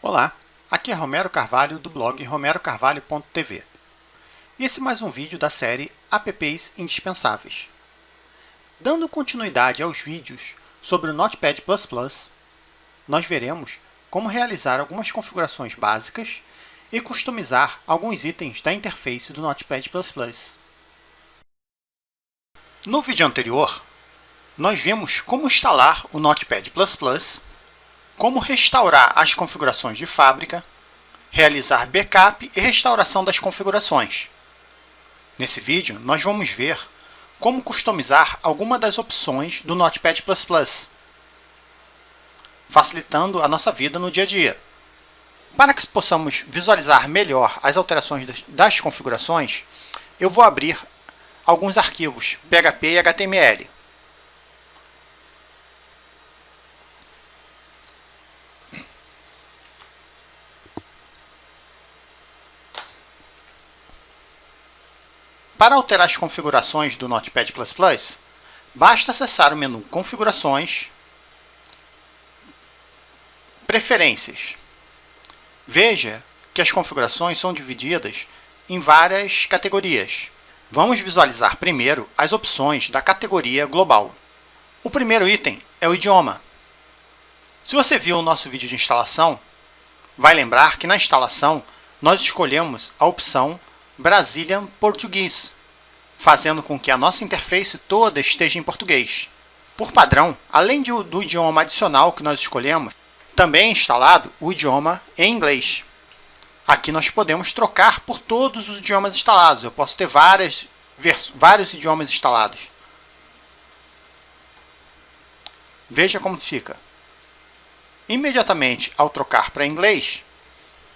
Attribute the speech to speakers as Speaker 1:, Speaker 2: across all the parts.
Speaker 1: Olá, aqui é Romero Carvalho do blog romerocarvalho.tv. E esse é mais um vídeo da série Apps Indispensáveis. Dando continuidade aos vídeos sobre o Notepad++, nós veremos como realizar algumas configurações básicas e customizar alguns itens da interface do Notepad++. No vídeo anterior, nós vimos como instalar o Notepad++, como restaurar as configurações de fábrica, realizar backup e restauração das configurações. Nesse vídeo, nós vamos ver como customizar alguma das opções do Notepad++, facilitando a nossa vida no dia a dia. Para que possamos visualizar melhor as alterações das configurações, eu vou abrir alguns arquivos PHP e HTML. Para alterar as configurações do Notepad++, basta acessar o menu Configurações, Preferências. Veja que as configurações são divididas em várias categorias. Vamos visualizar primeiro as opções da categoria Global. O primeiro item é o idioma. Se você viu o nosso vídeo de instalação, vai lembrar que na instalação nós escolhemos a opção Brazilian Português, fazendo com que a nossa interface toda esteja em português. Por padrão, além do idioma adicional que nós escolhemos, também é instalado o idioma em inglês. Aqui nós podemos trocar por todos os idiomas instalados. Eu posso ter vários idiomas instalados. Veja como fica. Imediatamente ao trocar para inglês,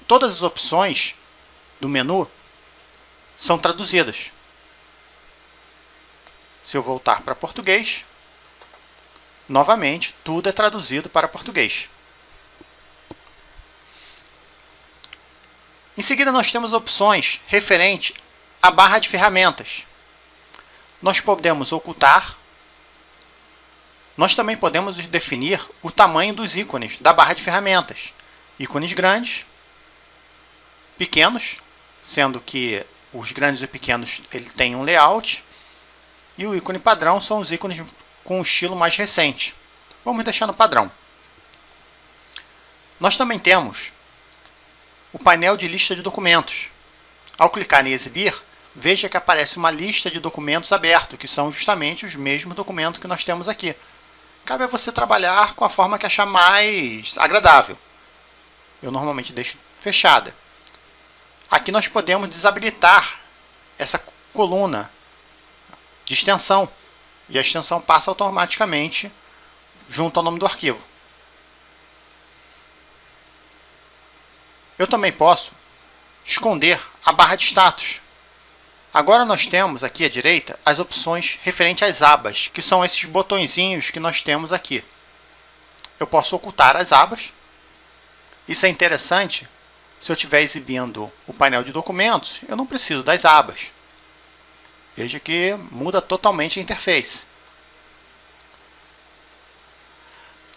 Speaker 1: todas as opções do menu são traduzidas. Se eu voltar para português, novamente tudo é traduzido para português. Em seguida, nós temos opções referentes à barra de ferramentas. Nós podemos ocultar. Nós também podemos definir o tamanho dos ícones da barra de ferramentas. Ícones grandes, pequenos, sendo que os grandes e pequenos ele tem um layout. E o ícone padrão são os ícones com um estilo mais recente. Vamos deixar no padrão. Nós também temos o painel de lista de documentos. Ao clicar em Exibir, veja que aparece uma lista de documentos abertos, que são justamente os mesmos documentos que nós temos aqui. Cabe a você trabalhar com a forma que achar mais agradável. Eu normalmente deixo fechada. Aqui nós podemos desabilitar essa coluna de extensão, e a extensão passa automaticamente junto ao nome do arquivo. Eu também posso esconder a barra de status. Agora nós temos aqui à direita as opções referentes às abas, que são esses botõezinhos que nós temos aqui. Eu posso ocultar as abas. Isso é interessante se eu estiver exibindo o painel de documentos, eu não preciso das abas. Veja que muda totalmente a interface.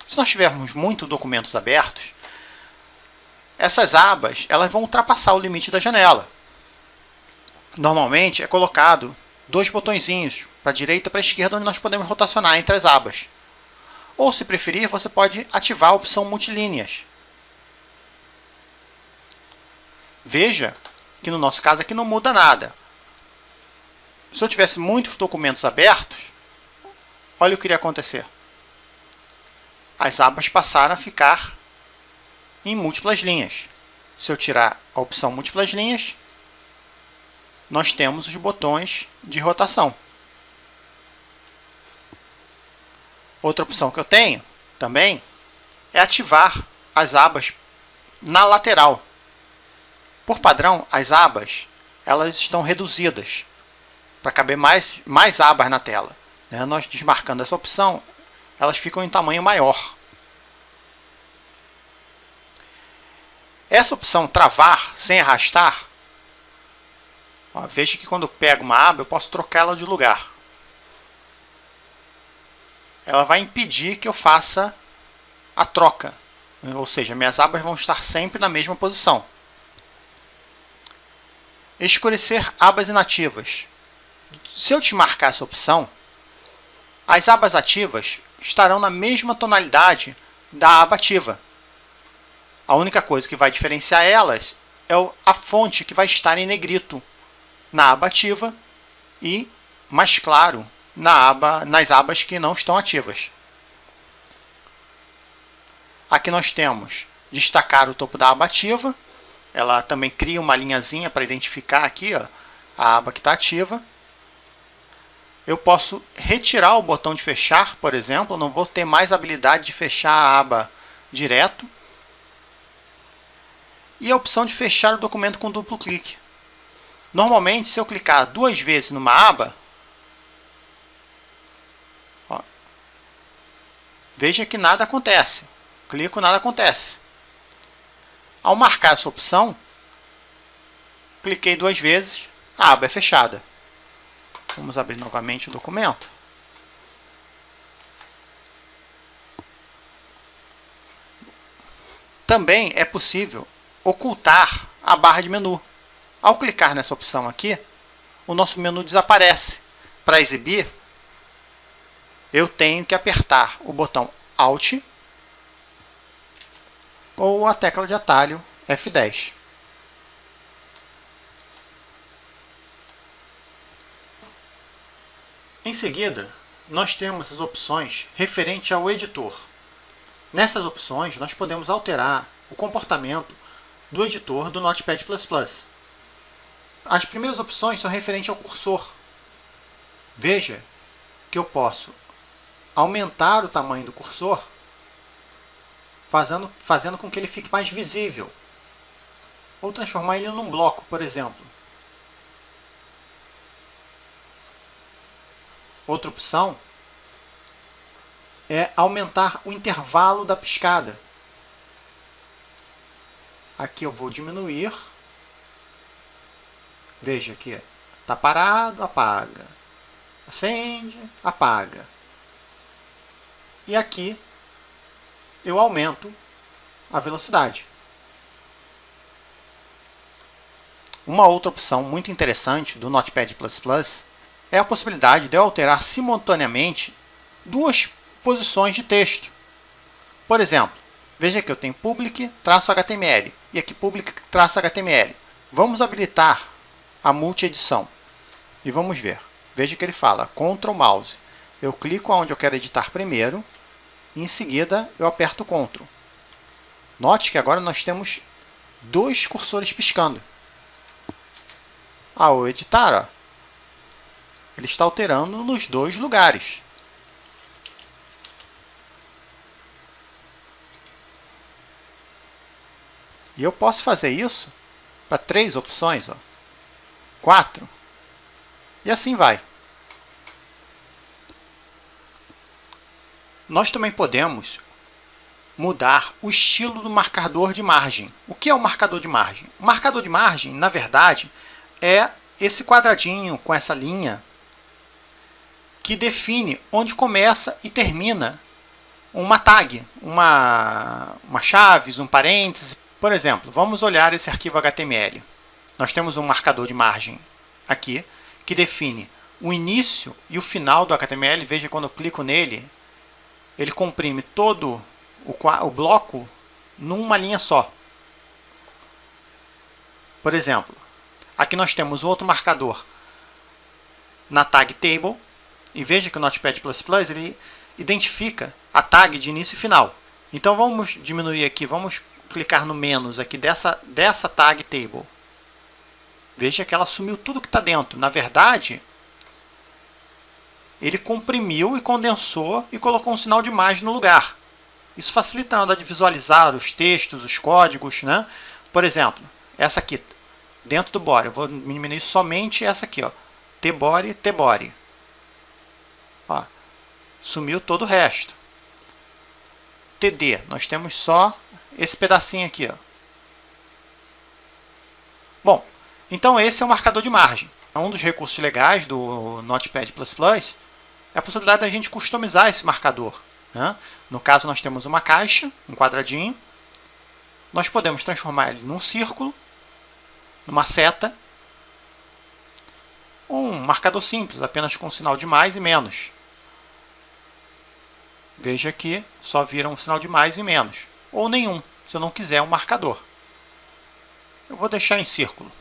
Speaker 1: Se nós tivermos muitos documentos abertos, essas abas elas vão ultrapassar o limite da janela. Normalmente é colocado dois botõezinhos para a direita e para a esquerda, onde nós podemos rotacionar entre as abas. Ou, se preferir, você pode ativar a opção multilíneas. Veja que no nosso caso aqui não muda nada. Se eu tivesse muitos documentos abertos, olha o que iria acontecer. As abas passaram a ficar em múltiplas linhas. Se eu tirar a opção múltiplas linhas, nós temos os botões de rotação. Outra opção que eu tenho também é ativar as abas na lateral. Por padrão, as abas elas estão reduzidas para caber mais abas na tela. Nós desmarcando essa opção, elas ficam em tamanho maior. Essa opção travar sem arrastar, veja que quando eu pego uma aba, eu posso trocá-la de lugar. ela vai impedir que eu faça a troca. Ou seja, minhas abas vão estar sempre na mesma posição. Escurecer abas inativas. Se eu desmarcar essa opção, as abas ativas estarão na mesma tonalidade da aba ativa. A única coisa que vai diferenciar elas é a fonte, que vai estar em negrito na aba ativa e mais claro nas abas que não estão ativas. Aqui nós temos destacar o topo da aba ativa. Ela também cria uma linhazinha para identificar aqui, ó, a aba que está ativa. Eu posso retirar o botão de fechar, por exemplo. Eu não vou ter mais habilidade de fechar a aba direto. E a opção de fechar o documento com duplo clique. Normalmente, se eu clicar 2 vezes numa aba, ó, veja que nada acontece. Clico, nada acontece. Ao marcar essa opção, cliquei 2 vezes, a aba é fechada. Vamos abrir novamente o documento. Também é possível ocultar a barra de menu. Ao clicar nessa opção aqui, o nosso menu desaparece. Para exibir, eu tenho que apertar o botão Alt ou a tecla de atalho F10. Em seguida, nós temos as opções referentes ao editor. Nessas opções, nós podemos alterar o comportamento do editor do Notepad++. As primeiras opções são referentes ao cursor. Veja que eu posso aumentar o tamanho do cursor, fazendo com que ele fique mais visível, ou transformar ele num bloco, por exemplo. Outra opção é aumentar o intervalo da piscada. Aqui eu vou diminuir. Veja que está parado, apaga. Acende, apaga. E aqui eu aumento a velocidade. Uma outra opção muito interessante do Notepad++ é a possibilidade de eu alterar simultaneamente 2 posições de texto. Por exemplo, veja que eu tenho public-html e aqui public-html. Vamos habilitar a multi-edição e vamos ver. Veja que ele fala Ctrl Mouse. Eu clico onde eu quero editar primeiro e em seguida eu aperto Ctrl. Note que agora nós temos 2 cursores piscando. Ao editar, ó, ele está alterando nos 2 lugares. E eu posso fazer isso para 3 opções, ó, 4, e assim vai. Nós também podemos mudar o estilo do marcador de margem. O que é o marcador de margem? O marcador de margem, na verdade, é esse quadradinho com essa linha que define onde começa e termina uma tag, uma chaves, um parêntese. Por exemplo, vamos olhar esse arquivo HTML. Nós temos um marcador de margem aqui que define o início e o final do HTML. Veja, quando eu clico nele, ele comprime todo o bloco numa linha só. Por exemplo, aqui nós temos outro marcador na tag table, e veja que o Notepad++ ele identifica a tag de início e final. Então vamos diminuir aqui, vamos clicar no menos aqui dessa tag table. Veja que ela sumiu tudo que está dentro. Na verdade, ele comprimiu e condensou e colocou um sinal de mais no lugar. Isso facilita na hora de visualizar os textos, os códigos, né? Por exemplo, essa aqui, dentro do body, eu vou diminuir somente essa aqui, ó, tbody, tbody. Ó, sumiu todo o resto. TD, nós temos só esse pedacinho aqui, ó. Bom, então esse é o marcador de margem. Um dos recursos legais do Notepad++ é a possibilidade da gente customizar esse marcador, né? No caso, nós temos uma caixa, um quadradinho. Nós podemos transformar ele num círculo, numa seta, ou um marcador simples, apenas com um sinal de mais e menos. Veja que só vira um sinal de mais e menos. Ou nenhum, se eu não quiser um marcador. Eu vou deixar em círculo.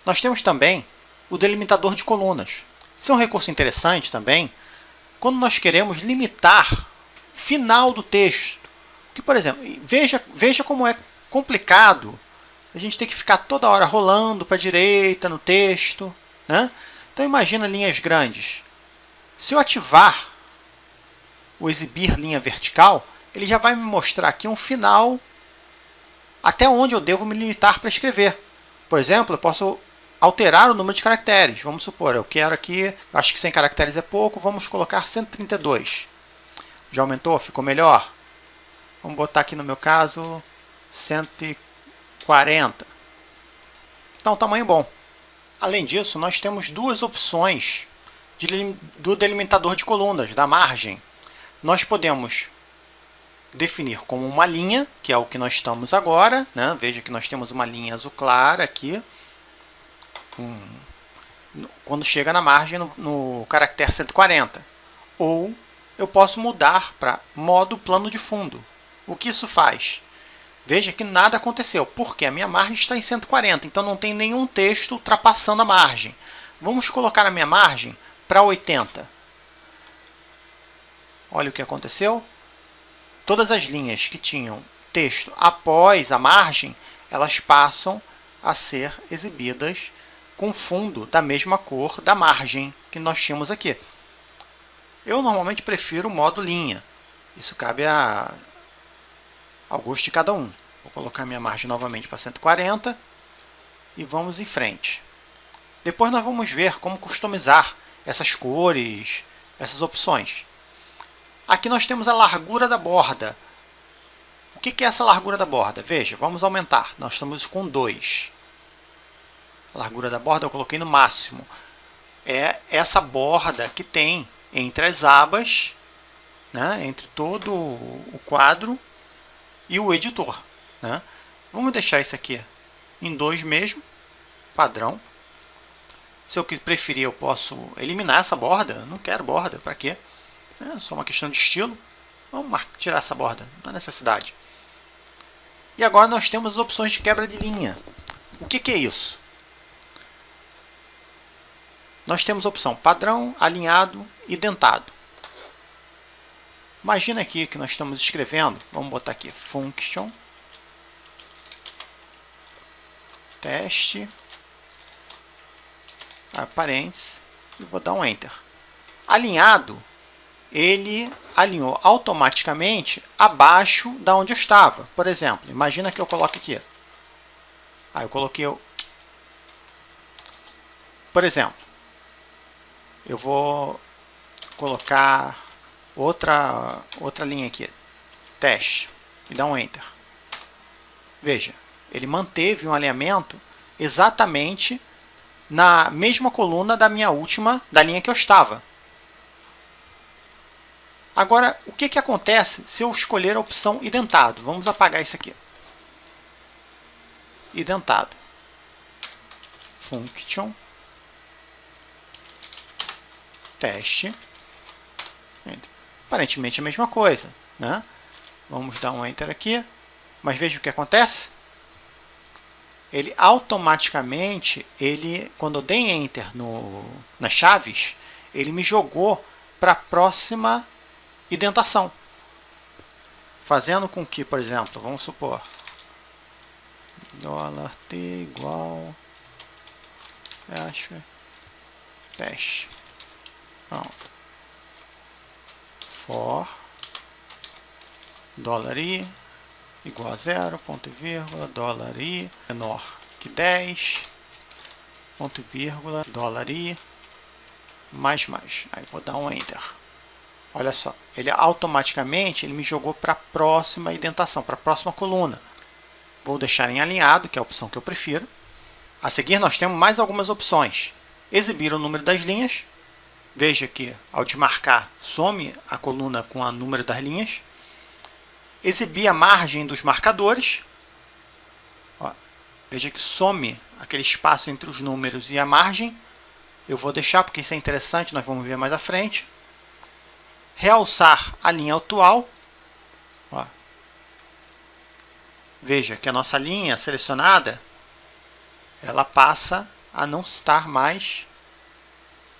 Speaker 1: Nós temos também o delimitador de colunas. Esse é um recurso interessante também quando nós queremos limitar o final do texto. Que, por exemplo, veja como é complicado a gente ter que ficar toda hora rolando para a direita no texto, né? Então imagina linhas grandes. Se eu ativar o exibir linha vertical, ele já vai me mostrar aqui um final até onde eu devo me limitar para escrever. Por exemplo, eu posso alterar o número de caracteres. Vamos supor, eu quero aqui, acho que 100 caracteres é pouco, vamos colocar 132. Já aumentou? Ficou melhor? Vamos botar aqui no meu caso 140. Então, tamanho bom. Além disso, nós temos duas opções do delimitador de colunas, da margem. Nós podemos definir como uma linha, que é o que nós estamos agora, né? Veja que nós temos uma linha azul clara aqui. Quando chega na margem no caractere 140. Ou eu posso mudar para modo plano de fundo. O que isso faz? Veja que nada aconteceu, porque a minha margem está em 140, então não tem nenhum texto ultrapassando a margem. Vamos colocar a minha margem para 80. Olha o que aconteceu. Todas as linhas que tinham texto após a margem, elas passam a ser exibidas com fundo da mesma cor da margem que nós tínhamos aqui. Eu normalmente prefiro o modo linha. Isso cabe ao gosto de cada um. Vou colocar minha margem novamente para 140 e vamos em frente. Depois nós vamos ver como customizar essas cores, essas opções. Aqui nós temos a largura da borda. O que é essa largura da borda? Veja, vamos aumentar. Nós estamos com 2. A largura da borda eu coloquei no máximo. É essa borda que tem entre as abas, né, entre todo o quadro e o editor, né? Vamos deixar isso aqui em 2 mesmo, padrão. Se eu preferir, eu posso eliminar essa borda. Eu não quero borda, para quê? É só uma questão de estilo. Vamos tirar essa borda, não há necessidade. E agora nós temos as opções de quebra de linha. O que é isso? Nós temos a opção padrão, alinhado e dentado. Imagina aqui que nós estamos escrevendo, vamos botar aqui function, teste, parênteses, e vou dar um enter. Alinhado, ele alinhou automaticamente abaixo da onde eu estava. Por exemplo, imagina que eu coloque aqui. Aí eu coloquei, por exemplo, eu vou colocar outra linha aqui, teste, e dar um enter. Veja, ele manteve um alinhamento exatamente na mesma coluna da linha que eu estava. Agora, o que acontece se eu escolher a opção identado? Vamos apagar isso aqui. Identado. Function. Teste. Aparentemente a mesma coisa, né? Vamos dar um enter aqui. Mas veja o que acontece. Ele automaticamente, quando eu dei enter nas chaves, ele me jogou para a próxima indentação. Fazendo com que, por exemplo, vamos supor, $t igual, teste. Pronto. For $i igual a 0, ponto e vírgula, $i menor que 10, ponto e vírgula, $i mais. Aí vou dar um enter. Olha só, ele automaticamente me jogou para a próxima indentação, para a próxima coluna. Vou deixar em alinhado, que é a opção que eu prefiro. A seguir nós temos mais algumas opções. Exibir o número das linhas. Veja que ao desmarcar some a coluna com o número das linhas. Exibir a margem dos marcadores. Ó, veja que some aquele espaço entre os números e a margem. Eu vou deixar porque isso é interessante, nós vamos ver mais à frente. Realçar a linha atual. Ó. Veja que a nossa linha selecionada, ela passa a não estar mais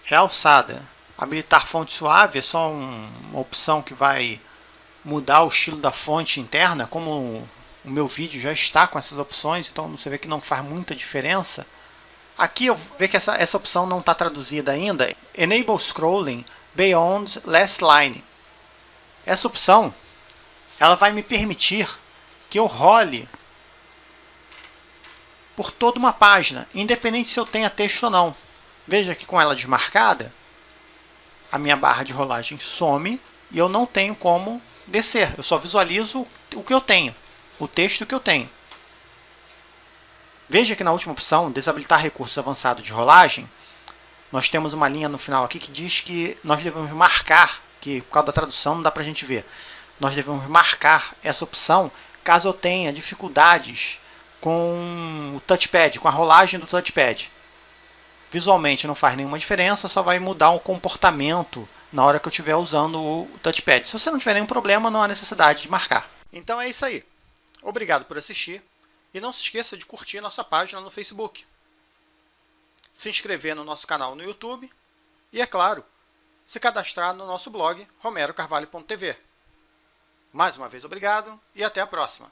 Speaker 1: realçada. Habilitar fonte suave é só uma opção que vai mudar o estilo da fonte interna. Como o meu vídeo já está com essas opções, então você vê que não faz muita diferença. Aqui eu vejo que essa opção não está traduzida ainda. Enable Scrolling Beyond Last Line. Essa opção ela vai me permitir que eu role por toda uma página, independente se eu tenha texto ou não. Veja que com ela desmarcada, a minha barra de rolagem some e eu não tenho como descer. Eu só visualizo o que eu tenho, o texto que eu tenho. Veja que na última opção, desabilitar recursos avançados de rolagem, nós temos uma linha no final aqui que diz que nós devemos marcar, que por causa da tradução não dá para a gente ver, nós devemos marcar essa opção caso eu tenha dificuldades com o touchpad, com a rolagem do touchpad. Visualmente não faz nenhuma diferença, só vai mudar o comportamento na hora que eu estiver usando o touchpad. Se você não tiver nenhum problema, não há necessidade de marcar. Então é isso aí. Obrigado por assistir. E não se esqueça de curtir nossa página no Facebook, se inscrever no nosso canal no YouTube e, é claro, se cadastrar no nosso blog romerocarvalho.tv. Mais uma vez, obrigado e até a próxima!